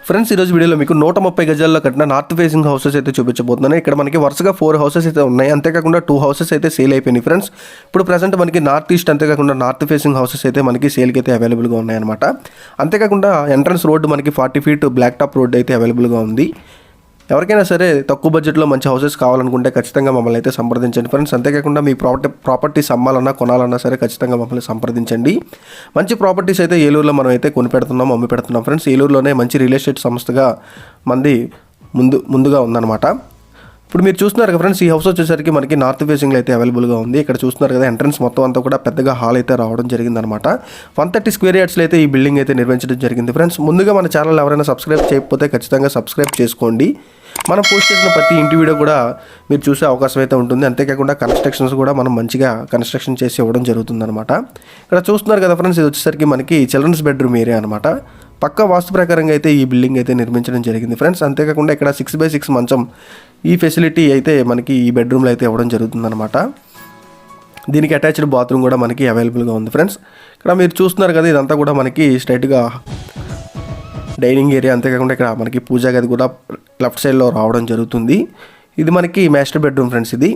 Friends ఈరోజు వీడియోలో మీకు 130 గజాల్లో కట్టిన నార్త్ ఫేసింగ్ హౌసెస్ అయితే చూపించబోతున్నాను. ఇక్కడ మనకి వరుసగా 4 హౌసెస్ అయితే ఉన్నాయి. అంతేకాకుండా 2 హౌసెస్ అయితే సేల్ అయిపోయినాయి ఫ్రెండ్స్. ఇప్పుడు ప్రజెంట్ మనకి నార్త్ ఈస్ట్ అంతేకాకుండా నార్త్ ఫేసింగ్ హౌసెస్ అయితే మనకి సేల్కి అయితే అవైలబుల్గా ఉన్నాయన్నమాట. అంతేకాకుండా ఎంట్రన్స్ రోడ్డు మనకి 40 ఫీట్ బ్లాక్ టాప్ రోడ్ అయితే అవైలబుల్గా ఉంది. ఎవరికైనా సరే తక్కువ బడ్జెట్లో మంచి హౌసెస్ కావాలనుకుంటే ఖచ్చితంగా మమ్మల్ని అయితే సంప్రదించండి ఫ్రెండ్స్. అంతేకాకుండా మీ ప్రాపర్టీస్ అమ్మాలన్నా కొనాలన్నా సరే ఖచ్చితంగా మమ్మల్ని సంప్రదించండి. మంచి ప్రాపర్టీస్ అయితే ఏలూరులో మనం అయితే కొని పెడుతున్నాం, అమ్మి పెడుతున్నాం ఫ్రెండ్స్. ఏలూరులోనే మంచి రియల్ ఎస్టేట్ సంస్థగా మంది ముందుగా ఉందన్నమాట. ఇప్పుడు మీరు చూస్తున్నారు కదా ఫ్రెండ్స్, ఈ హౌస్ వచ్చేసరికి మనకి నార్త్ ఫేసింగ్లో అయితే అవైలబుల్గా ఉంది. ఇక్కడ చూస్తున్నారు కదా ఎంట్రన్స్ మొత్తం అంతా కూడా పెద్దగా హాల్ అయితే రావడం జరిగిందనమాట. 130 స్క్వేర్ యార్డ్స్లో అయితే ఈ బిల్డింగ్ అయితే నిర్మించడం జరిగింది ఫ్రెండ్స్. ముందుగా మన ఛానల్ ఎవరైనా సబ్స్క్రైబ్ చేయకపోతే ఖచ్చితంగా సబ్స్క్రైబ్ చేసుకోండి. మనం పోస్ట్ చేసిన ప్రతి ఇంటి వీడియో కూడా మీరు చూసే అవకాశం అయితే ఉంటుంది. అంతేకాకుండా కన్స్ట్రక్షన్స్ కూడా మనం మంచిగా కన్స్ట్రక్షన్ చేసి ఇవ్వడం జరుగుతుందన్నమాట. ఇక్కడ చూస్తున్నారు కదా ఫ్రెండ్స్, ఇది వచ్చేసరికి మనకి చిల్డ్రన్స్ బెడ్రూమ్ ఏరియా అనమాట. పక్కా వాస్తు ప్రకారంగా అయితే ఈ బిల్డింగ్ అయితే నిర్మించడం జరిగింది ఫ్రెండ్స్. అంతేకాకుండా ఇక్కడ 6x6 మంచం ఈ ఫెసిలిటీ అయితే మనకి ఈ బెడ్రూమ్లో అయితే ఇవ్వడం జరుగుతుందన్నమాట. దీనికి అటాచ్డ్ బాత్రూమ్ కూడా మనకి అవైలబుల్గా ఉంది ఫ్రెండ్స్. ఇక్కడ మీరు చూస్తున్నారు కదా, ఇదంతా కూడా మనకి స్ట్రైట్గా డైనింగ్ ఏరియా. అంతేకాకుండా ఇక్కడ మనకి పూజా గది కూడా లెఫ్ట్ సైడ్లో రావడం జరుగుతుంది. ఇది మనకి మాస్టర్ బెడ్రూమ్ ఫ్రెండ్స్. ఇది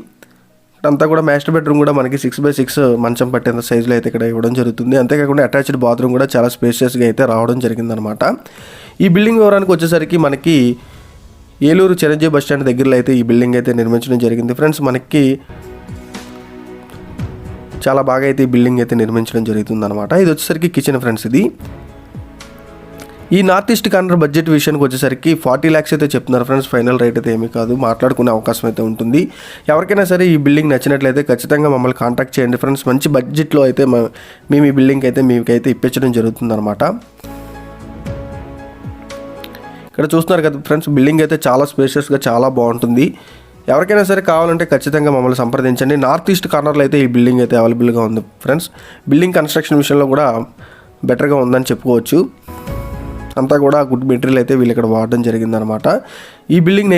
అంతా కూడా మాస్టర్ బెడ్రూమ్ కూడా మనకి 6x6 మంచం పట్టేంత సైజులో అయితే ఇక్కడ ఇవ్వడం జరుగుతుంది. అంతేకాకుండా అటాచ్డ్ బాత్రూమ్ కూడా చాలా స్పేషియస్గా అయితే రావడం జరిగిందనమాట. ఈ బిల్డింగ్ వివరానికి వచ్చేసరికి మనకి ఏలూరు చిరంజీవి బస్ స్టాండ్ దగ్గరలో అయితే ఈ బిల్డింగ్ అయితే నిర్మించడం జరిగింది ఫ్రెండ్స్. మనకి చాలా బాగా అయితే ఈ బిల్డింగ్ అయితే నిర్మించడం జరుగుతుందన్నమాట. ఇది వచ్చేసరికి కిచెన్ ఫ్రెండ్స్. ఇది ఈ నార్త్ ఈస్ట్ కార్నర్ బడ్జెట్ విషయానికి వచ్చేసరికి 40 lakhs అయితే చెప్తున్నారు ఫ్రెండ్స్. ఫైనల్ రేట్ అయితే ఏమీ కాదు, మాట్లాడుకునే అవకాశం అయితే ఉంటుంది. ఎవరికైనా సరే ఈ బిల్డింగ్ నచ్చినట్లయితే ఖచ్చితంగా మమ్మల్ని కాంటాక్ట్ చేయండి ఫ్రెండ్స్. మంచి బడ్జెట్లో అయితే మేము ఈ బిల్డింగ్ అయితే మీకైతే ఇప్పించడం జరుగుతుందన్నమాట. ఇక్కడ చూస్తున్నారు కదా ఫ్రెండ్స్, బిల్డింగ్ అయితే చాలా స్పేషియస్గా చాలా బాగుంటుంది. ఎవరికైనా సరే కావాలంటే ఖచ్చితంగా మమ్మల్ని సంప్రదించండి. నార్త్ ఈస్ట్ కార్నర్లో అయితే ఈ బిల్డింగ్ అయితే అవైలబుల్గా ఉంది ఫ్రెండ్స్. బిల్డింగ్ కన్స్ట్రక్షన్ విషయంలో కూడా బెటర్గా ఉందని చెప్పుకోవచ్చు. అంతా కూడా గుడ్ మెటీరియల్ అయితే వీళ్ళు ఇక్కడ వాడడం జరిగిందనమాట. ఈ బిల్డింగ్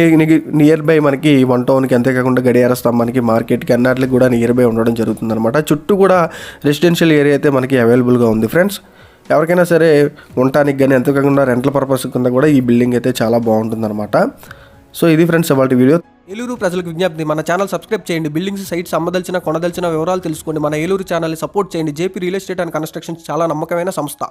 నియర్ బై మనకి 1 టౌన్కి, అంతేకాకుండా గడియార స్తంభానికి, మార్కెట్కి అన్నిటికి కూడా నియర్ బై ఉండడం జరుగుతుందన్నమాట. చుట్టూ కూడా రెసిడెన్షియల్ ఏరియా అయితే మనకి అవైలబుల్గా ఉంది ఫ్రెండ్స్. ఎవరికైనా సరే ఉండటానికి కానీ, అంతేకాకుండా రెంటల్ పర్పస్ కింద కూడా ఈ బిల్డింగ్ అయితే చాలా బాగుంటుందన్నమాట. సో ఇది ఫ్రెండ్స్ ఇవాళ వీడియో. ఏలూరు ప్రజలకు విజ్ఞప్తి, మన ఛానల్ సబ్స్క్రైబ్ చేయండి. బిల్డింగ్స్, సైట్స్ అమ్మదలిచిన కొనదలిచిన వివరాలు తెలుసుకోండి. మన ఏలూరు ఛానల్ని సపోర్ట్ చేయండి. JP real estate and constructions చాలా నమ్మకమైన సంస్థ.